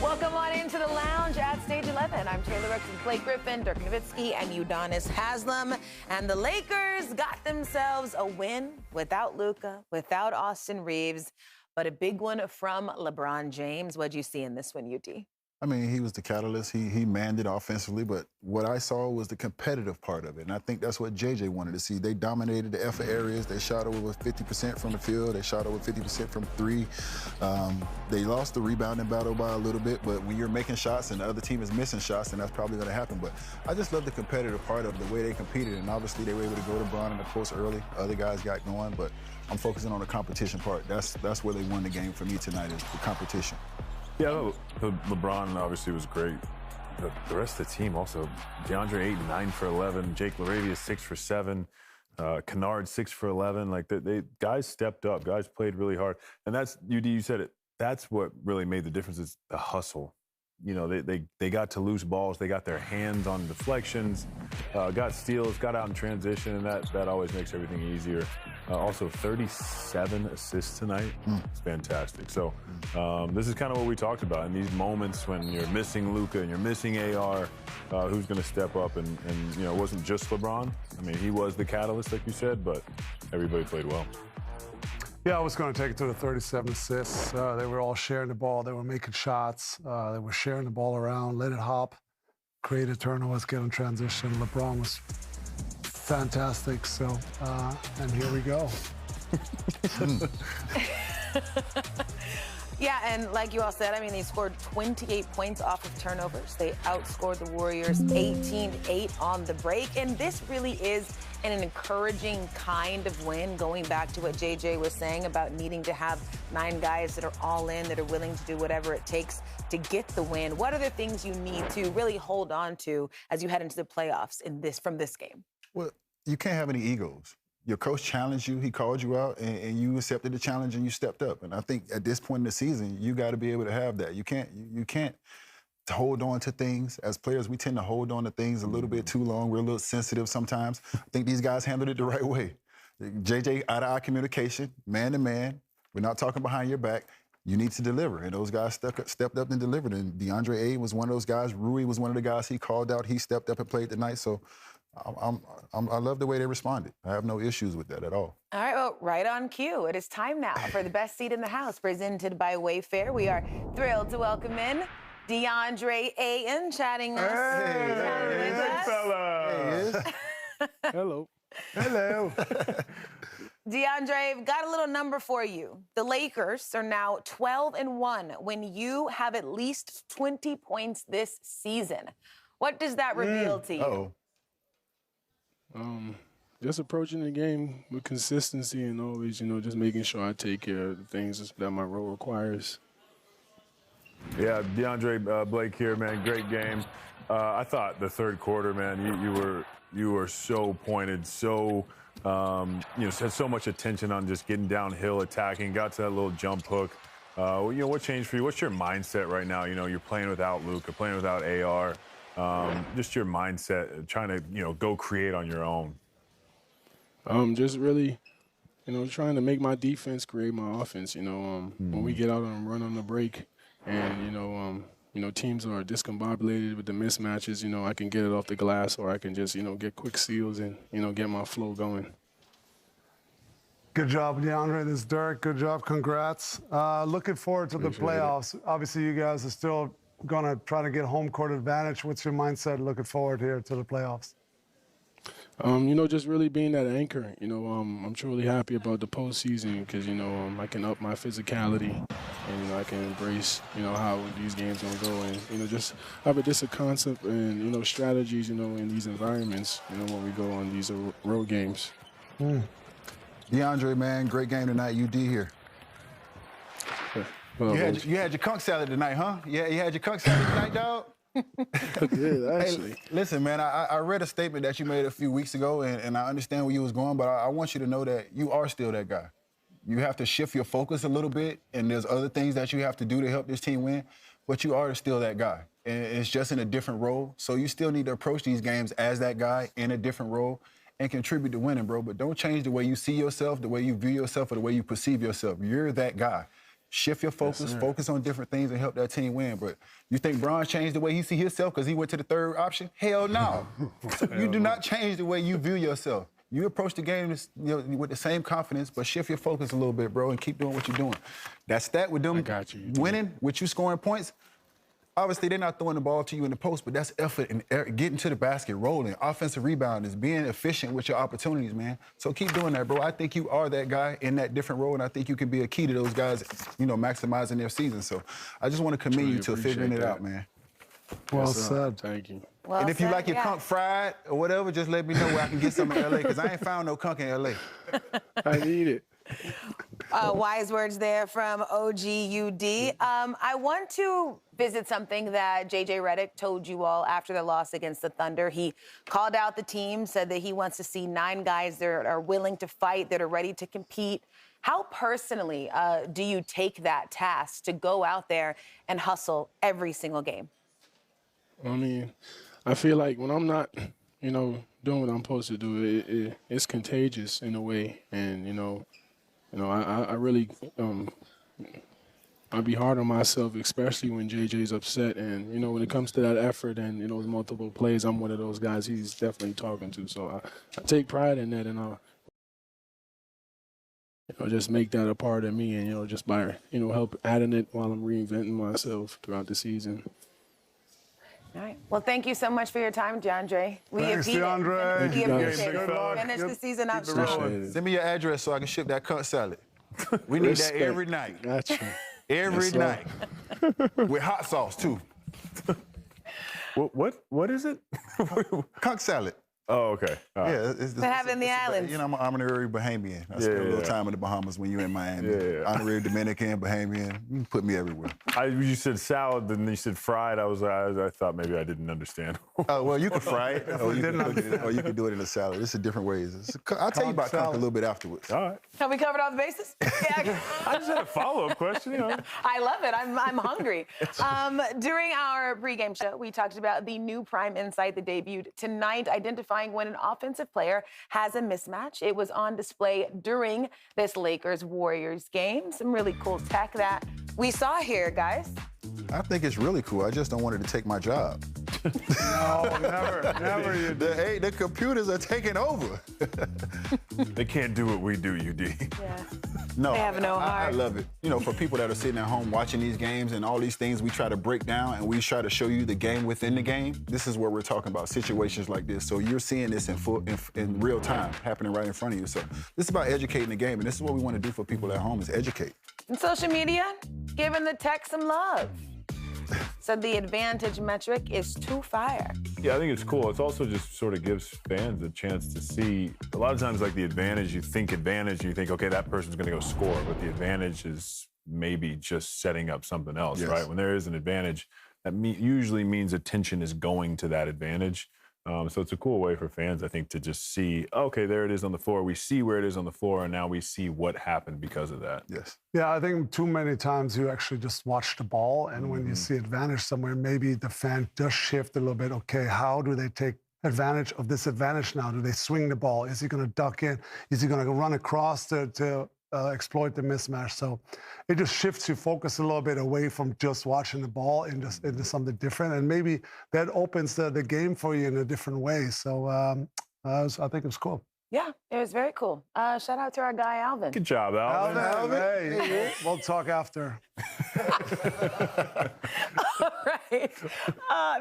Welcome on into the lounge at Stage 11. I'm Taylor Rooks with Blake Griffin, Dirk Nowitzki, and Udonis Haslem. And the Lakers got themselves a win without Luka, without Austin Reeves, but a big one from LeBron James. What'd you see in this one, UD? I mean, he was the catalyst. He manned it offensively, but what I saw was the competitive part of it, and I think that's what JJ wanted to see. They dominated the effort areas. They shot over 50% from the field. They shot over 50% from three. They lost the rebounding battle by a little bit, but when you're making shots and the other team is missing shots, then that's probably going to happen. But I just love the competitive part of the way they competed, and obviously they were able to go to Bron in the post early. Other guys got going, but I'm focusing on the competition part. That's where they won the game for me tonight, is the competition. Yeah, LeBron obviously was great. The rest of the team also. DeAndre 8 and 9 for 11. Jake LaRavia 6 for 7. Kennard 6 for 11. Like they guys stepped up. Guys played really hard. And that's UD. You said it. That's what really made the difference. Is the hustle. You know, they got to loose balls. They got their hands on deflections. Got steals. Got out in transition, and that always makes everything easier. Also, 37 assists tonight. It's fantastic. So this is kind of what we talked about. In these moments when you're missing Luka and you're missing AR, who's going to step up? And you know, it wasn't just LeBron. I mean, he was the catalyst, like you said, but everybody played well. Yeah, I was going to take it to the 37 assists. They were all sharing the ball. They were making shots. They were sharing the ball around, let it hop, created turnovers, get in transition. LeBron was fantastic. So, and here we go. Yeah, and like you all said, I mean, they scored 28 points off of turnovers. They outscored the Warriors 18-8 on the break. And this really is an encouraging kind of win, going back to what JJ was saying about needing to have 9 guys that are all in, that are willing to do whatever it takes to get the win. What are the things you need to really hold on to as you head into the playoffs from this game? Well, you can't have any egos. Your coach challenged you, he called you out, and you accepted the challenge and you stepped up. And I think at this point in the season, you got to be able to have that. You can't hold on to things. As players, we tend to hold on to things a little bit too long. We're a little sensitive sometimes. I think these guys handled it the right way. JJ, out of our communication, man to man. We're not talking behind your back. You need to deliver. And those guys stepped up and delivered. And DeAndre A was one of those guys. Rui was one of the guys he called out. He stepped up and played tonight. So I love the way they responded. I have no issues with that at all. All right, well, right on cue. It is time now for the best seat in the house, presented by Wayfair. We are thrilled to welcome in DeAndre Ayton, chatting with us. Fella. Hello. Hello. DeAndre, I've got a little number for you. The Lakers are now 12-1 when you have at least 20 points this season. What does that reveal to you? Just approaching the game with consistency and always, just making sure I take care of the things that my role requires. Yeah, DeAndre, Blake here, man. Great game. I thought the third quarter, man, you were so pointed, so had so much attention on just getting downhill, attacking, got to that little jump hook. What changed for you? What's your mindset right now? You're playing without Luka, playing without AR. Just your mindset, trying to, go create on your own. Just really, trying to make my defense create my offense. When we get out and run on the break, and teams are discombobulated with the mismatches. I can get it off the glass, or I can just get quick steals and get my flow going. Good job, DeAndre. This is Dirk. Good job. Congrats. Looking forward to the playoffs. Obviously, you guys are still going to try to get home court advantage. What's your mindset looking forward here to the playoffs? Just really being that anchor. I'm truly happy about the postseason because, I can up my physicality and, I can embrace, how these games going to go and, just have a concept and, strategies, in these environments, when we go on these road games. DeAndre, man, great game tonight. UD here. Well, you had your conch salad tonight, huh? Yeah, you had your conch salad tonight, dog? I did, actually. Hey, listen, man, I read a statement that you made a few weeks ago, and I understand where you was going, but I want you to know that you are still that guy. You have to shift your focus a little bit, and there's other things that you have to do to help this team win, but you are still that guy. And it's just in a different role, so you still need to approach these games as that guy in a different role and contribute to winning, bro. But don't change the way you see yourself, the way you view yourself, or the way you perceive yourself. You're that guy. Shift your focus, sir. focus on different things, and help that team win. But you think Bron changed the way he see himself because he went to the third option? Hell no. So you do not change the way you view yourself. You approach the game with the same confidence, but shift your focus a little bit, bro, and keep doing what you're doing. That stat with them winning, with you scoring points, obviously they're not throwing the ball to you in the post, but that's effort and getting to the basket, rolling. Offensive rebound is being efficient with your opportunities, man. So keep doing that, bro. I think you are that guy in that different role, and I think you can be a key to those guys, maximizing their season. So I just want to commend you to figuring it out, man. Well said. Thank you. Well And if you said, like your yeah. conch fried or whatever, just let me know where I can get some in L.A. because I ain't found no conch in L.A. I need it. Wise words there from OGUD. I want to visit something that J.J. Redick told you all after the loss against the Thunder. He called out the team, said that he wants to see 9 guys that are willing to fight, that are ready to compete. How personally do you take that task to go out there and hustle every single game? I mean, I feel like when I'm not, doing what I'm supposed to do, it's contagious in a way. And, I really, I be hard on myself, especially when JJ's upset. And, when it comes to that effort and, multiple plays, I'm one of those guys he's definitely talking to. So I take pride in that, and I'll, just make that a part of me and, just by, help adding it while I'm reinventing myself throughout the season. All right. Well, thank you so much for your time, DeAndre. Thanks, DeAndre. We guys. appreciate Good it. luck. Finish the season out Appreciate strong. it. Send me your address so I can ship that conch salad. We need Respect. that every night. Gotcha. Every Yes, sir. night. With hot sauce, too. What is it? Conch salad. Oh, okay. All right. Yeah, They have it in the islands. I'm an honorary Bahamian. I spent a little time in the Bahamas when you in Miami. Yeah. Honorary Dominican, Bahamian. You can put me everywhere. You said salad, then you said fried. I thought maybe I didn't understand. Oh, well, you can fry it, or you can do it in a salad. It's different ways. I'll tell you about conch a little bit afterwards. All right. Have we covered all the bases? Yeah. I just had a follow-up question. I love it. I'm hungry. During our pregame show, we talked about the new Prime Insight that debuted tonight, identifying when an offensive player has a mismatch. It was on display during this Lakers-Warriors game. Some really cool tech that we saw here, guys. I think it's really cool. I just don't want it to take my job. No, never you do. The computers are taking over. They can't do what we do, UD. Yeah. No, They have no I heart. love it. For people that are sitting at home watching these games and all these things we try to break down and we try to show you the game within the game, this is where we're talking about situations like this. So you're seeing this in real time happening right in front of you. So this is about educating the game, and this is what we want to do for people at home is educate. And social media, giving the tech some love. So the advantage metric is 2 fire. Yeah, I think it's cool. It's also just sort of gives fans a chance to see. A lot of times, like the advantage, you think, okay, that person's going to go score. But the advantage is maybe just setting up something else, Yes. right? When there is an advantage, that usually means attention is going to that advantage. So it's a cool way for fans, I think, to just see, okay, there it is on the floor. We see where it is on the floor, and now we see what happened because of that. Yes. Yeah, I think too many times you actually just watch the ball, and when you see advantage somewhere, maybe the fan does shift a little bit. Okay, how do they take advantage of this advantage now? Do they swing the ball? Is he going to duck in? Is he going to run across to exploit the mismatch? So it just shifts your focus a little bit away from just watching the ball into something different, and maybe that opens the game for you in a different way. So I think it's cool. Yeah, it was very cool. Shout out to our guy, Alvin. Good job, Alvin. Hey, we'll talk after. All right.